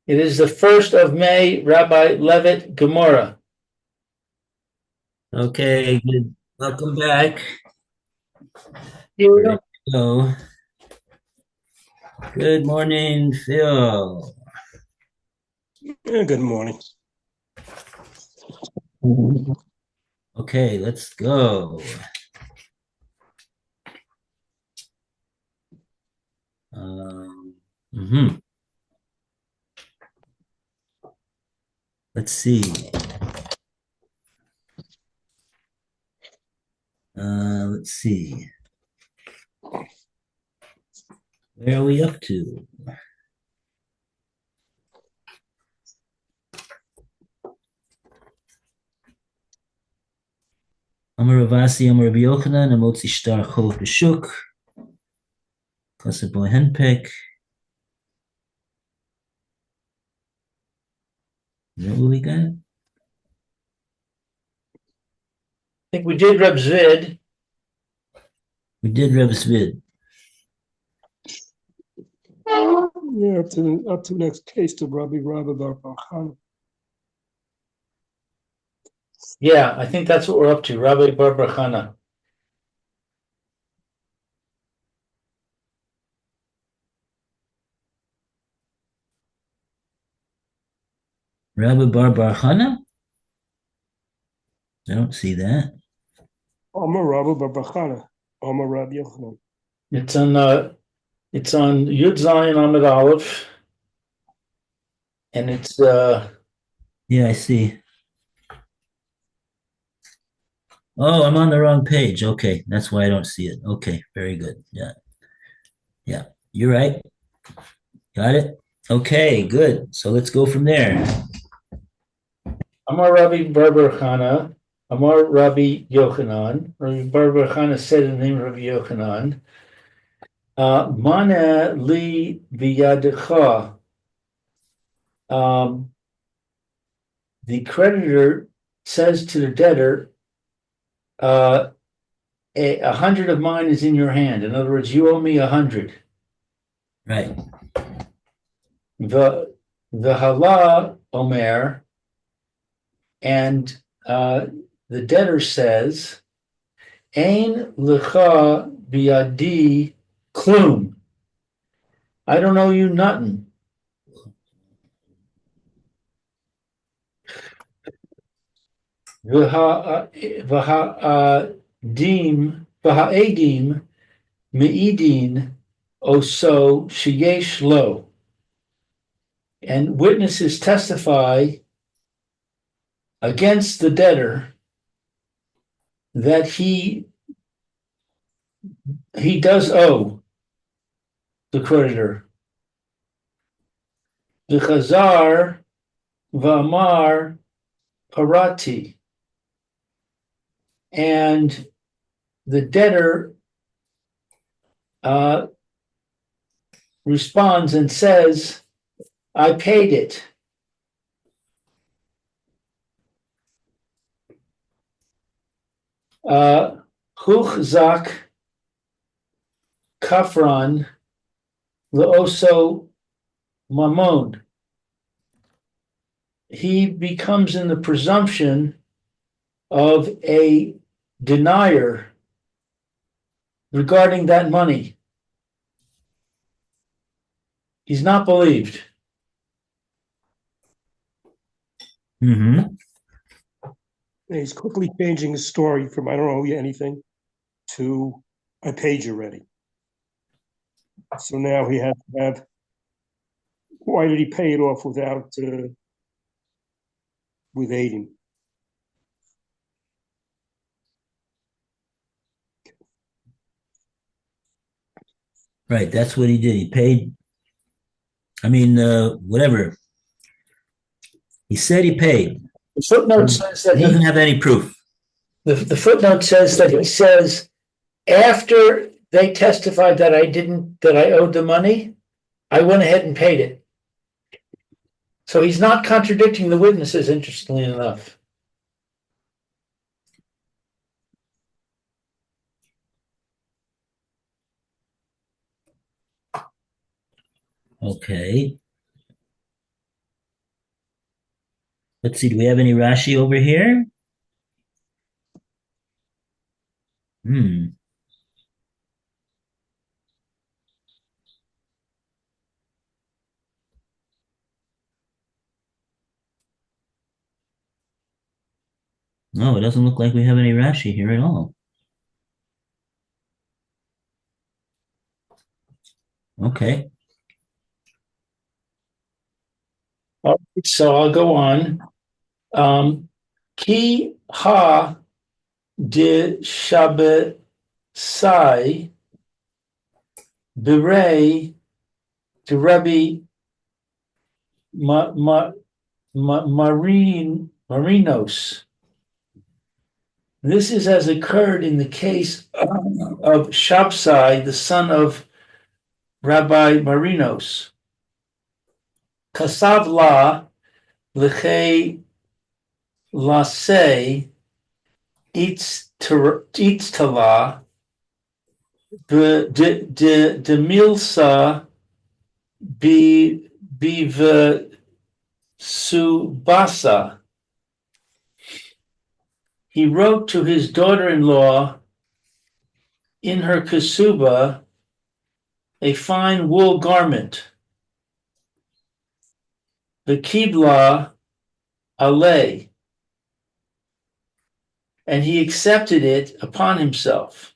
It is the 1st of May, Rabbi Levitt, Gemora. Okay, good. Welcome back. Here we Ready go. to go. Good morning, Phil. Yeah, good morning. Okay, let's go. Mhm. Let's see. Let's see. Where are we up to? Amar Ravasi, Amar Rabbi Yochanan, Amotzi Shtar Chol B'Shuk, Kasabo Henpek. Is that what we got? I think we did Reb Zvid. We did Reb Svid. Yeah, up to the next case to Rabbi Bar Bachan. Yeah, I think that's what we're up to, Rabbi Bar Chana. Rabbi Bar Chana? I don't see that. Amar Rabbi Bar Bachan. Amar Rabbi Yochanan. It's on Yud Zion Amid Aleph, and it's Yeah, I see. Oh, I'm on the wrong page. Okay, that's why I don't see it. Okay, very good. Yeah. Yeah, you're right. Got it? Okay, good. So let's go from there. Amar Rabbi Bar Chana, Amar Rabbi Yochanan. Rabbi Bar Chana said in the name of Rabbi Yochanan, Mana li biyadecha. The creditor says to the debtor, 100 of mine is in your hand. In other words, you owe me 100. Right. The hala omer, and the debtor says, Ein lecha biadi klum. I don't owe you nothing. V'ha'edim me'idin oso sheyesh lo. And witnesses testify against the debtor that he does owe the creditor. V'chazar v'amar parati. And the debtor responds and says, I paid it. Huchzak kafran leoso mamon. He becomes in the presumption of a denier regarding that money. He's not believed. Mm-hmm. He's quickly changing his story from I don't owe you anything to I paid you already. So now he has to have, why did he pay it off without with aiding? Right, that's what he did. He paid, whatever. He said he paid. The footnote says that He doesn't have any proof. The footnote says that he says, after they testified that I owed the money, I went ahead and paid it. So he's not contradicting the witnesses, interestingly enough. Okay. Let's see, do we have any Rashi over here? Hmm. No, it doesn't look like we have any Rashi here at all. Okay. All right, so I'll go on. Ki ha de Shabbosai B'rei to Rabbi Marinos. This is as occurred in the case of Shabsai, the son of Rabbi Marinos. Kasav la l'chei lasei itztala de milsa bivsubasa. He wrote to his daughter-in-law in her kasuba a fine wool garment. The kibla alei, and he accepted it upon himself.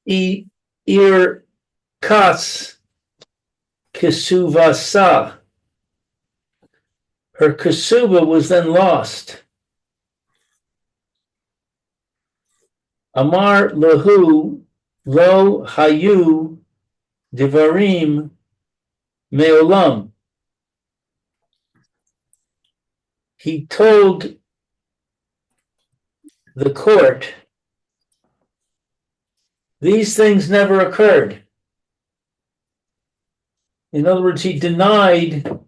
Ir kas kesuvasa. Her kasuba was then lost. Amar lahu lo hayu divarim meolam. He told the court, these things never occurred. In other words, he denied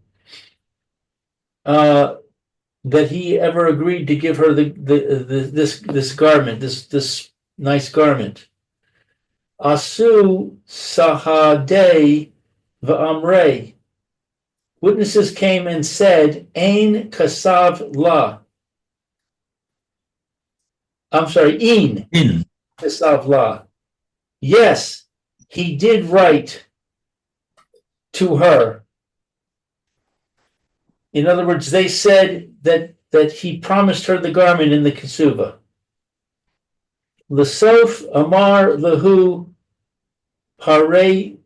that he ever agreed to give her this garment, this nice garment. Asu sahadei v'amrei. Witnesses came and said, Ein kasav la. I'm sorry, in kasav la. Yes, he did write to her. In other words, they said that he promised her the garment in the kasuba. L'sof amar lahu parei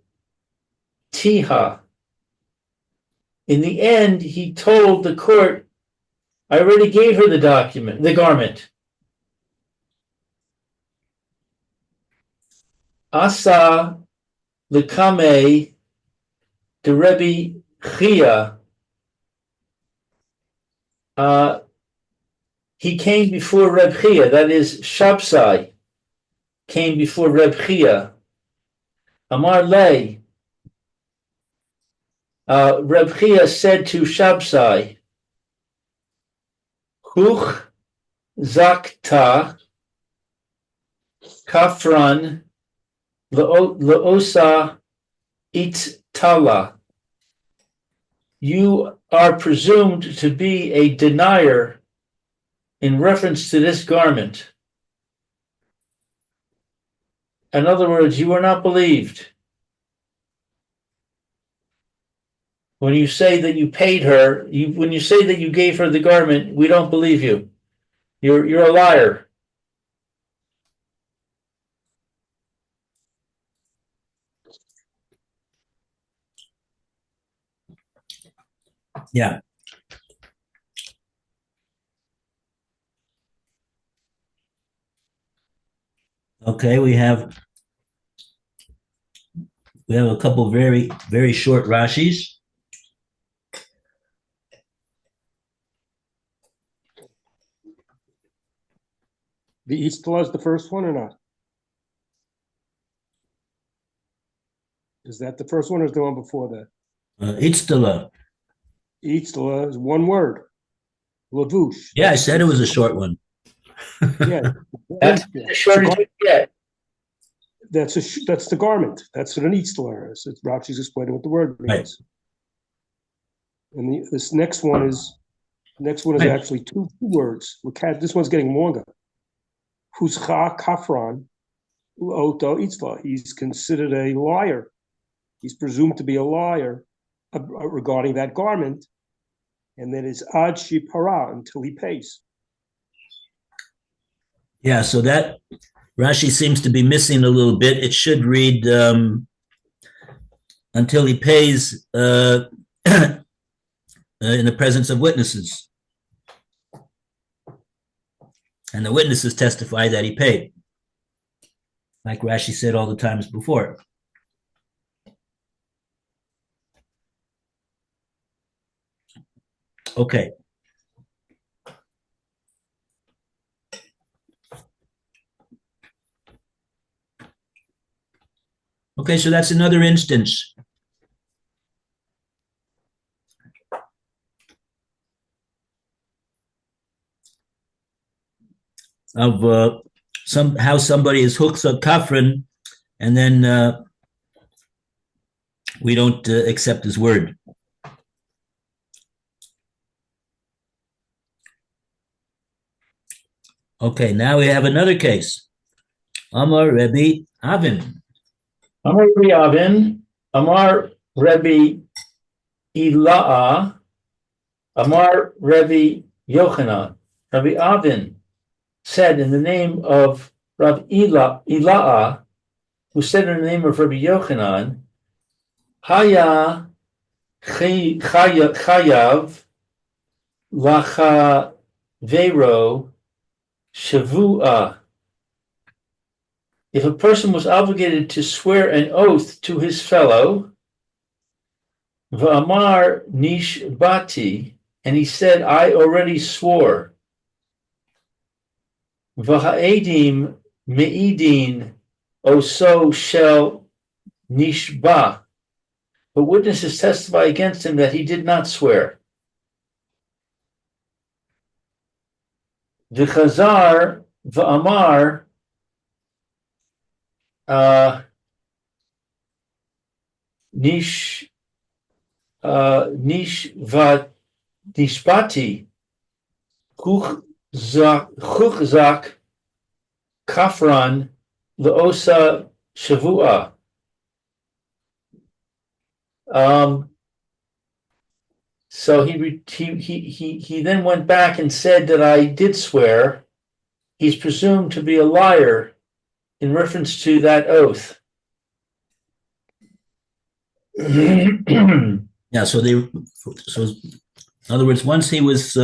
tiha. In the end, he told the court, I already gave her the garment. Asa l'kamei de Rebbe Chia. He came before Reb Chia, that is, Shabsai came before Reb Chia. Amar lei. Reb Chia said to Shabsai, Huch zakta kafran leosa ittala. You are presumed to be a denier in reference to this garment. In other words, you are not believed. When you say that you paid her, when you say that you gave her the garment, we don't believe you. You're a liar. Yeah. Okay, we have a couple very, very short Rashis. The Itztala is the first one or not? Is that the first one or is the one before that? Itztala. Itztala is one word. Lavush. Yeah, I said it was a short one. Yeah. That's the shortest we get. that's the garment. That's what an Eastler is. Rashi's explaining what the word means. Right. And this next one is right. Actually two words. This one's getting longer. Huzcha kafran oto itzla. He's considered a liar. He's presumed to be a liar regarding that garment, and that is ad shipara, until he pays. Yeah, so that Rashi seems to be missing a little bit. It should read until he pays in the presence of witnesses. And the witnesses testify that he paid, like Rashi said all the times before. Okay. Okay, so that's another instance of how somebody is huksa kafran, and then we don't accept his word. Okay, now we have another case. Amar Rebbe Avin. Amar Rebbe Avin, Amar Rebbe Ila'a, Amar Rebbe Yochanan. Rebbe Avin said in the name of Rabbi Ila'a, who said in the name of Rabbi Yochanan, Haya chayav lacha vero shavua. If a person was obligated to swear an oath to his fellow, v'amar nishbati, and he said, I already swore, v'ha'edim me'idin oso shel nishba, but witnesses testify against him that he did not swear. V'chazar v'amar nishvat nishpati chuchzak kafran leosa shavua. So he then went back and said that I did swear. He's presumed to be a liar in reference to that oath. Yeah, so in other words, once he was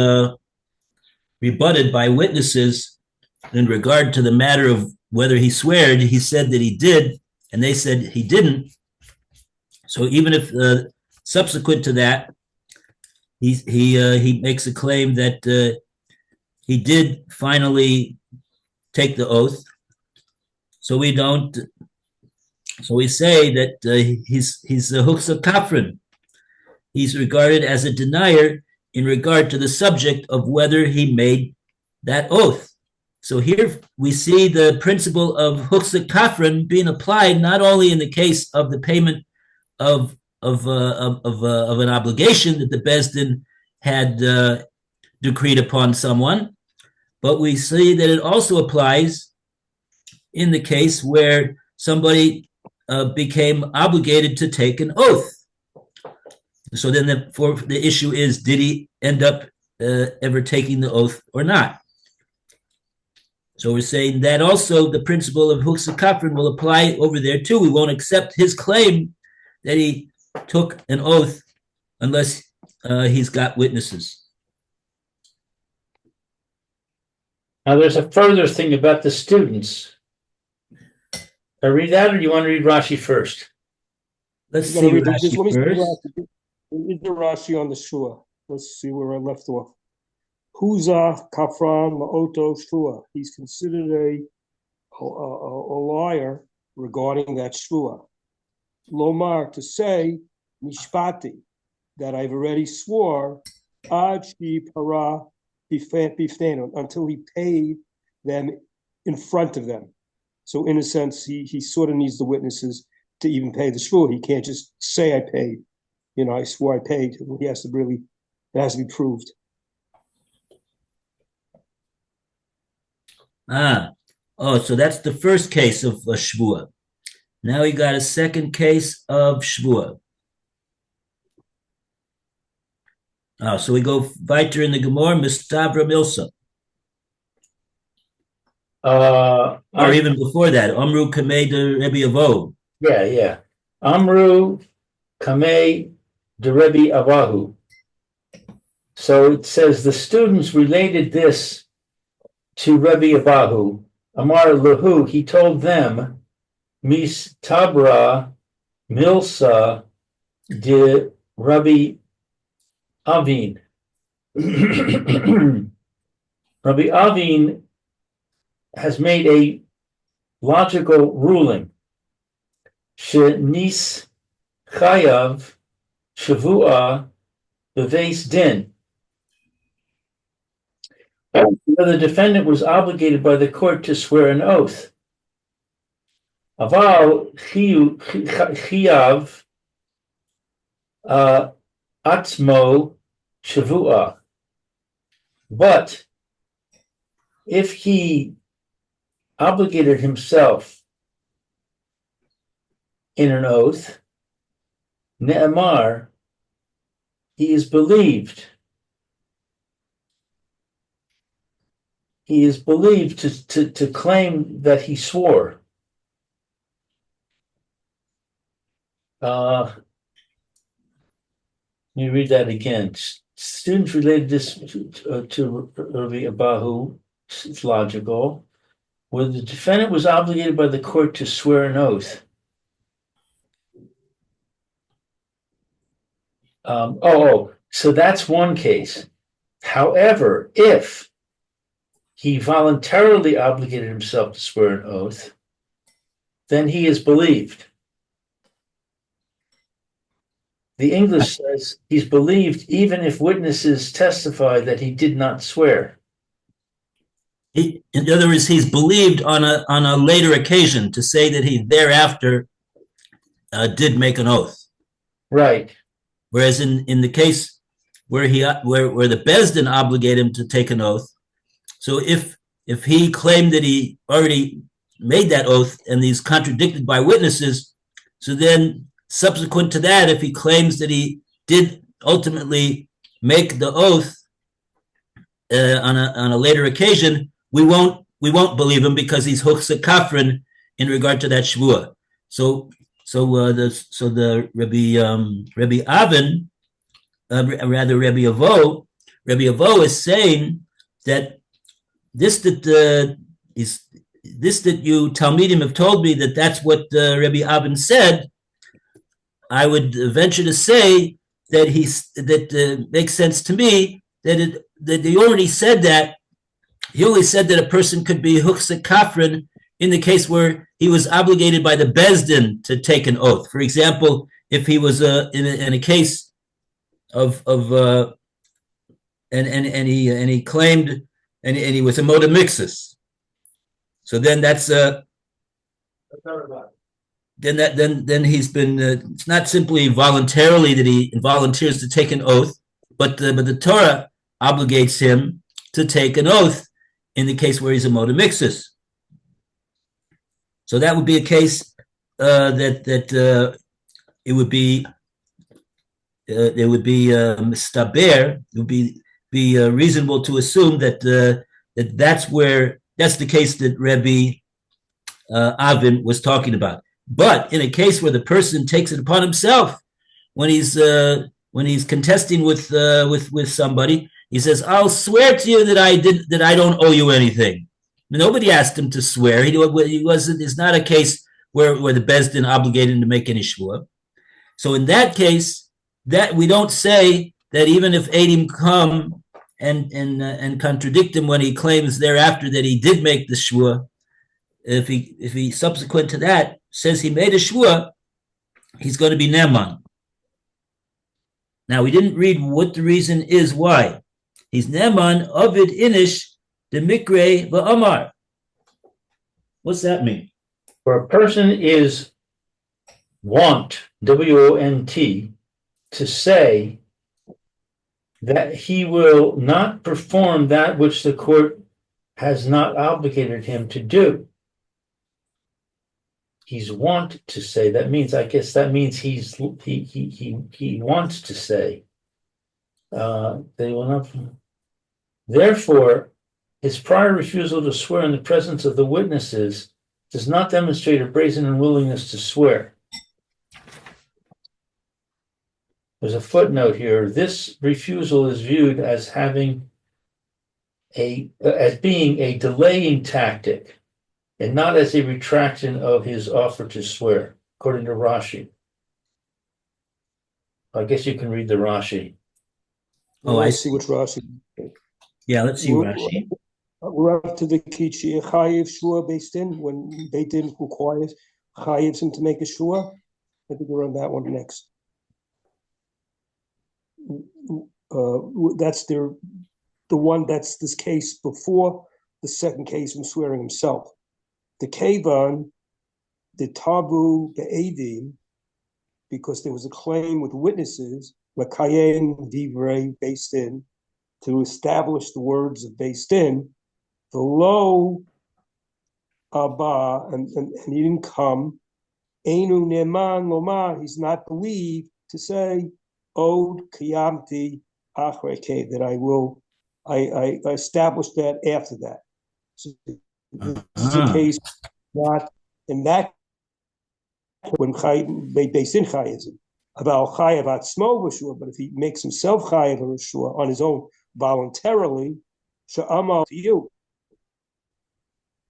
rebutted by witnesses in regard to the matter of whether he sweared, he said that he did, and they said he didn't. So even if subsequent to that, he makes a claim that he did finally take the oath. So we don't. So we say that he's a huksa kafran. He's regarded as a denier in regard to the subject of whether he made that oath. So here we see the principle of huksa kafran being applied not only in the case of the payment of an obligation that the Beis Din had decreed upon someone, but we see that it also applies in the case where somebody became obligated to take an oath. So then the issue is, did he end up ever taking the oath or not? So we're saying that also the principle of huksa kafran will apply over there too. We won't accept his claim that he took an oath unless he's got witnesses. Now there's a further thing about the students. I read that, or do you want to read Rashi first? Let's see Rashi first. Read the Rashi on the Shua. Let's see where I left off. Huza kafran la'oto shua. He's considered a liar regarding that shua. Lomar, to say nishpati, that I've already swore ad shi para bifnenu, until he paid them in front of them. So in a sense, he sort of needs the witnesses to even pay the shvua. He can't just say I paid. I swore I paid. He has to really, it has to be proved. So that's the first case of shvua. Now we got a second case of shvua. So we go weiter in the Gemora, Mistavra Milsa. Or even before that, Amru Kamei de Rebbe Avo. Yeah. Amru Kamei de Rebbe Avahu. So it says the students related this to Rebbe Avahu. Amar Lahu, he told them, Mis Tabra Milsa de Rabbi Avin. Rabbi Avin has made a logical ruling. Shenis Chayav Shavua Beves Din. The defendant was obligated by the court to swear an oath. Aval Chiyav Atzmo Shavua. But if he obligated himself in an oath, Ne'emar, he is believed. He is believed to claim that he swore. Let me read that again. Students related this to Rabbi Abahu. It's logical. Where the defendant was obligated by the court to swear an oath. So that's one case. However, if he voluntarily obligated himself to swear an oath, then he is believed. The English says he's believed even if witnesses testify that he did not swear. In other words, he's believed on a later occasion to say that he thereafter did make an oath. Right. Whereas in the case where the Bezdin obligated him to take an oath, so if he claimed that he already made that oath and he's contradicted by witnesses, so then subsequent to that, if he claims that he did ultimately make the oath on a later occasion, we won't believe him because he's hochse kafrin in regard to that shvua. So the Rabbi Avin, rather Rabbi Avo is saying that this that you Talmidim have told me that's what Rabbi Avin said. I would venture to say that makes sense to me that he already said that. He only said that a person could be huchse kafrin in the case where he was obligated by the Bezdin to take an oath. For example, if he was in a case of he claimed and he was a modamixus, so then that's then he's been it's not simply voluntarily that he volunteers to take an oath, but the Torah obligates him to take an oath in the case where he's a modamixus. So that would be a case that it would be mistaber. It would be reasonable to assume that that's the case that Rabbi Avin was talking about. But in a case where the person takes it upon himself when he's contesting with somebody, he says, "I'll swear to you that I don't owe you anything." Nobody asked him to swear. It's not a case where the Bezdin obligated him to make any shvua. So in that case, that we don't say that even if Eidim come and contradict him when he claims thereafter that he did make the shvua, if he subsequent to that says he made a shvua, he's going to be neman. Now we didn't read what the reason is why. He's neman ovid inish the mikre va'amar. What's that mean? where a person is wont, W-O-N-T, to say that he will not perform that which the court has not obligated him to do. He's wont to say. That means, I guess, that means he wants to say. They will not. Therefore, his prior refusal to swear in the presence of the witnesses does not demonstrate a brazen unwillingness to swear. There's a footnote here. This refusal is viewed as being a delaying tactic, and not as a retraction of his offer to swear, according to Rashi. I guess you can read the Rashi. Oh, I see which Rashi. Yeah, let's see Rashi. We're up to the Kichi Chayiv Shua based in when Beit Din requires Chayivs him to make a Shua. I think we're on that one next. That's the one that's this case before the second case from swearing himself. The Kavan, the Tabu Be'edim, because there was a claim with witnesses, Lakayen Divrei based in, to establish the words of based in, the low Abba, and he didn't come. Einu Neman Lomar, he's not believed to say, Od Kiyamti Achreke, that I established that after that. So this is a case not in that when based in Chayism about Chayav Atzmo B'Shua, but if he makes himself Chayav B'Shua on his own voluntarily, Sha'amal to you.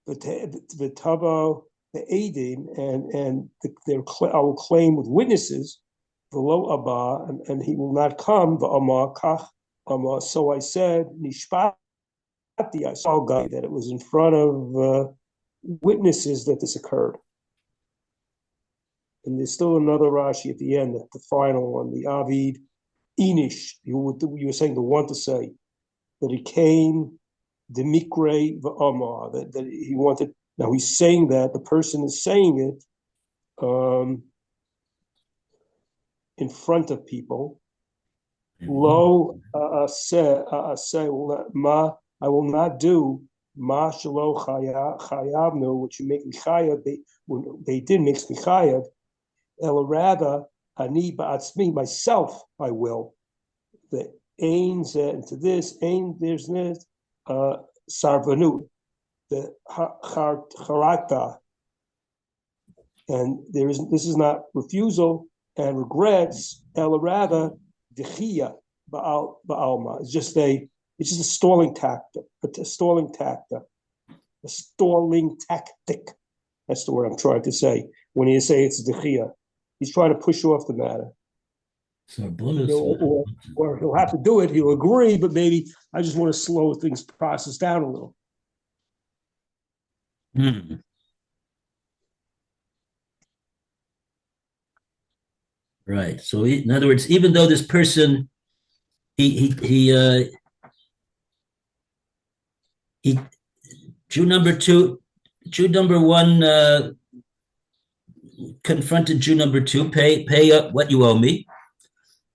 The Tavo, the Eidim, and our claim with witnesses, the Lo Abba, and he will not come, the Amar Kach Amar. So I said, Nishpati, I saw God, that it was in front of witnesses that this occurred. And there's still another Rashi at the end, the final one, the Avid Inish, you were saying the one to say, that he came, the Mikre V'Amar, that he wanted. Now he's saying that, the person is saying it in front of people. Lo say ma, I will not do ma shelo chayavnu, which you make me chayav. They did makes me chayav. El rather ani ba'atzmi, myself I will. The ains into this ain there's this sarvanu, the charata, and this is not refusal and regrets. El rather dechia ba'alma. It's just a stalling tactic. A stalling tactic. A stalling tactic. That's the word I'm trying to say. When you say it's dechia, he's trying to push off the matter. Or he'll have to do it. He'll agree, but maybe I just want to slow things process down a little. Right. So in other words, even though this person, Jew number one confronted Jew number two, pay up what you owe me,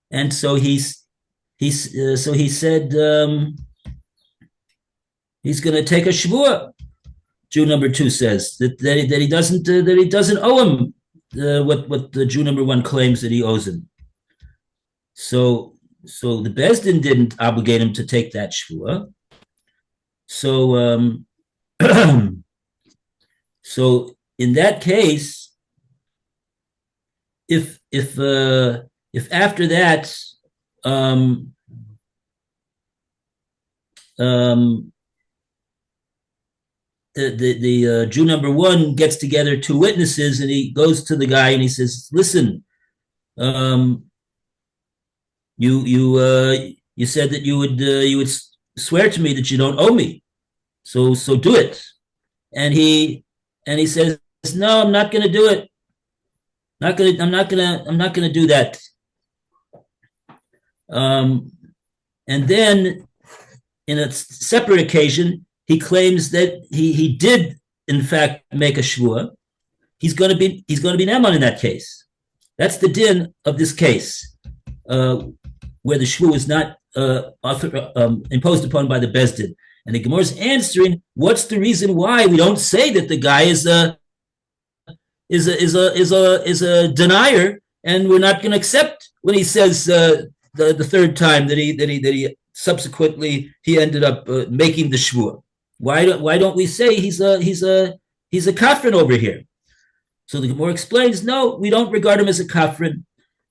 and so he said he's going to take a shvua. Jew number two says that he doesn't owe him what the Jew number one claims that he owes him. So the Bezdin didn't obligate him to take that shvua. So so in that case, if after that the Jew number one gets together two witnesses and he goes to the guy and he says, listen, you said that you would swear to me that you don't owe me, so do it. And he says, no, I'm not going to do it. I'm not going to do that. And then in a separate occasion, he claims that he did in fact make a shvua. he's going to be Neman in that case. That's the din of this case, where the shvu is not imposed upon by the Bezdin. And the Gemara is answering, what's the reason why we don't say that the guy is a denier, and we're not going to accept when he says the third time that he subsequently he ended up making the shvua. Why don't we say he's a kafrin over here? So the Gemara explains, no, we don't regard him as a kafrin.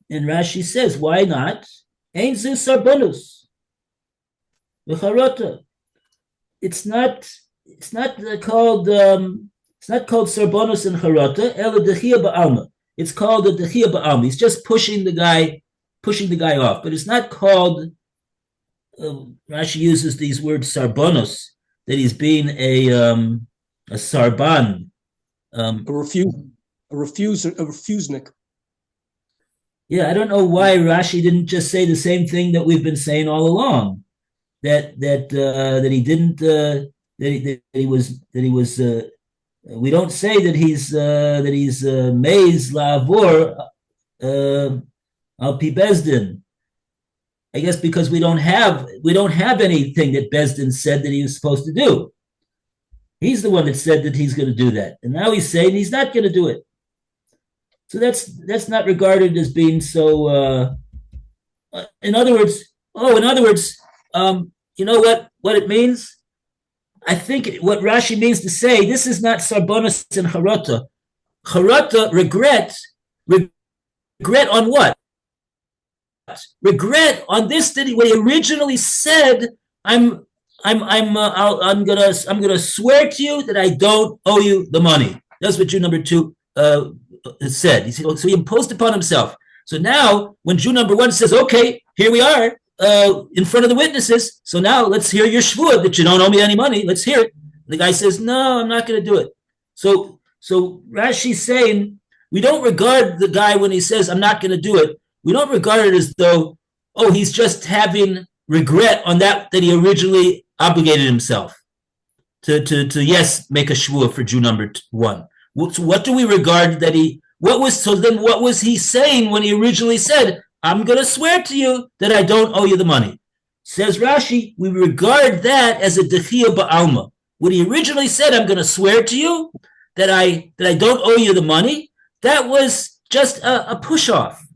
And Rashi says, why not? Ein zu sarbonus v'charota. It's not called sarbonus and charota. Ela dechia ba'alma. It's called the dechia ba'alma. He's just pushing the guy off. But it's not called. Rashi uses these words sarbonus, that he's being a sarban, a refusenik. Yeah, I don't know why Rashi didn't just say the same thing that we've been saying all along, that he didn't that he was we don't say that he's meiz la'avor al pi bezdin. I guess because we don't have anything that Bezdin said that he was supposed to do. He's the one that said that he's going to do that, and now he's saying he's not going to do it. So that's not regarded as being so. In other words, you know what it means? I think what Rashi means to say, this is not sarbonis and charota. Charota, regret on what? Regret on this that when he originally said, I'm gonna swear to you that I don't owe you the money. That's what Jew number 2 said. He said, so he imposed upon himself. So now, when Jew number 1 says, "Okay, here we are in front of the witnesses. So now let's hear your shvuah that you don't owe me any money. Let's hear it." The guy says, "No, I'm not going to do it." So Rashi's saying we don't regard the guy when he says, "I'm not going to do it." We don't regard it as though, oh, he's just having regret on that he originally obligated himself to yes, make a shvuah for Jew number 1. So what do we regard that what was he saying when he originally said, I'm going to swear to you that I don't owe you the money? Says Rashi, we regard that as a dechia ba'alma. When he originally said, I'm going to swear to you that I don't owe you the money, that was just a push-off.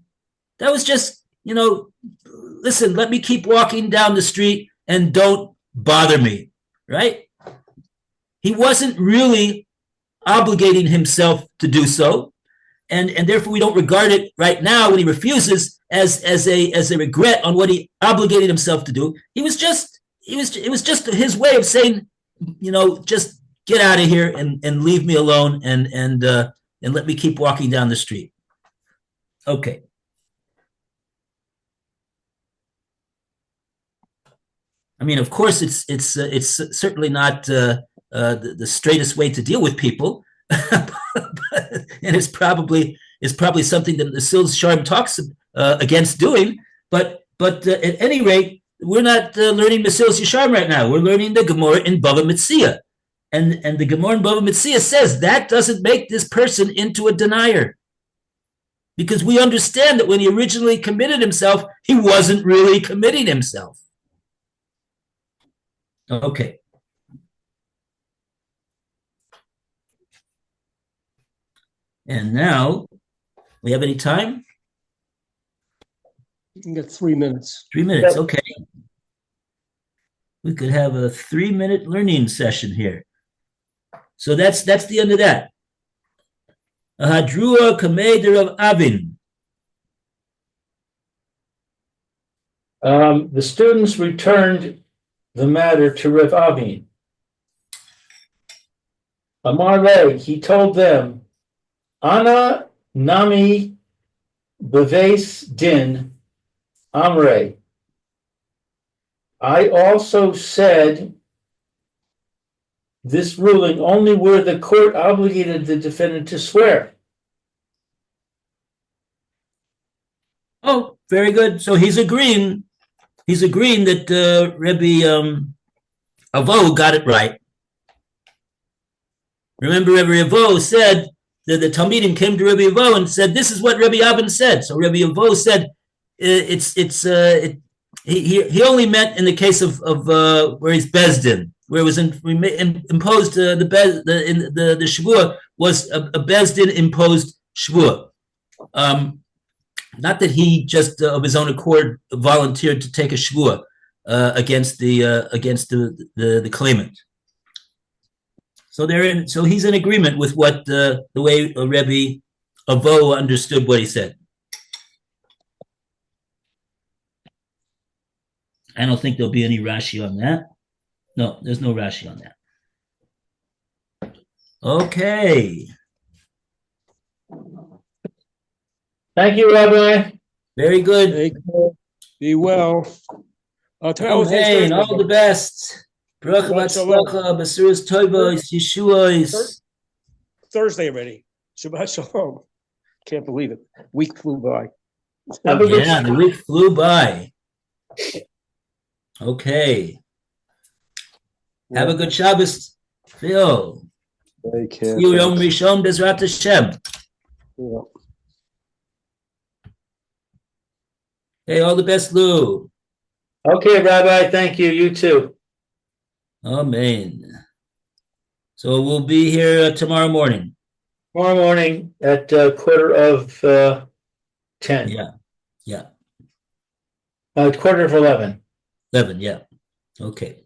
That was just, listen, let me keep walking down the street and don't bother me, right? He wasn't really obligating himself to do so, and therefore we don't regard it right now when he refuses as a regret on what he obligated himself to do. It was just his way of saying, just get out of here and leave me alone and let me keep walking down the street. Okay. I mean, of course, it's certainly not the straightest way to deal with people, and it's probably something that the Mesillas Yesharim talks against doing. But at any rate, we're not learning Mesillas Yesharim right now. We're learning the Gemora in Bava Metzia, and the Gemora in Bava Metzia says that doesn't make this person into a denier, because we understand that when he originally committed himself, he wasn't really committing himself. Okay. And now, we have any time? You can get 3 minutes. 3 minutes, okay. We could have a 3-minute learning session here. So that's the end of that. Hadrua kameder of Avin. The students returned the matter to Rav Avin. Amar le, he told them, Ana nami beves din amre. I also said this ruling only where the court obligated the defendant to swear. Oh, very good. So he's agreeing that Rebbe Avo got it right. Remember, Rebbe Avo said the Talmidim came to Rabbi Avo and said, "This is what Rabbi Abin said." So Rabbi Avo said, he only meant in the case of where he's Bezdin, where it was imposed the Shavua was a Bezdin imposed Shavua. Not that he just of his own accord volunteered to take a Shavua against the claimant. So so he's in agreement with what the way Rebbe Avo understood what he said. I don't think there'll be any Rashi on that. No, there's no Rashi on that. Okay. Thank you, Rabbi. Very good. Take care. Be well. Tomorrow's Amen. Thursday. All the best. Bracha batzlacha, basuras toivos, yeshuos. Thursday already. Shabbat shalom. Can't believe it. Week flew by. Have a good Yeah, the week flew by. Okay. Have a good Shabbos, Phil. Take care. See you Yom Thanks. Rishon Bezrat Hashem. Yeah. Hey, all the best, Lou. Okay, Rabbi, thank you. You too. Amen. So we'll be here tomorrow morning. Tomorrow morning at 10:15. Yeah. Yeah. 11:15. 11. Yeah. Okay.